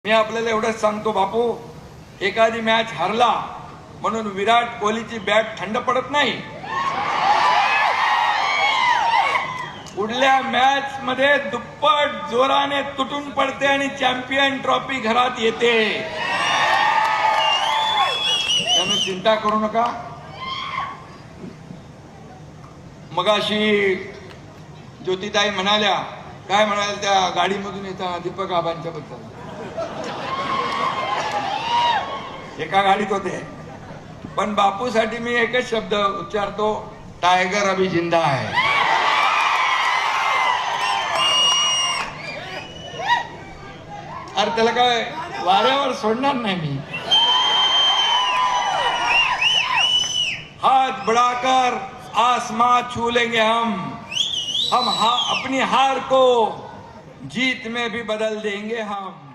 मी आपल्याला एवढंच सांगतो बापू, एखादी मॅच हरला म्हणून विराट कोहलीची बॅट थंड पडत नाही. पुढल्या मॅच मध्ये दुप्पट जोराने तुटून पडते आणि चॅम्पियन ट्रॉफी घरात येते. त्यामुळे चिंता करू नका. मगाशी ज्योतिताई म्हणाल्या, काय म्हणाल्या त्या गाडीमधून येता दीपक आबांच्या बद्दल. एका गाडीत होते, पण बापूसाठी मी एकच शब्द उच्चारतो, टायगर अभी जिंदा है. अरे त्याला काय वाऱ्यावर सोडणार नाही मी. हाथ बढ़ाकर आसमां छू लेंगे हम अपनी हार को जीत में भी बदल देंगे हम.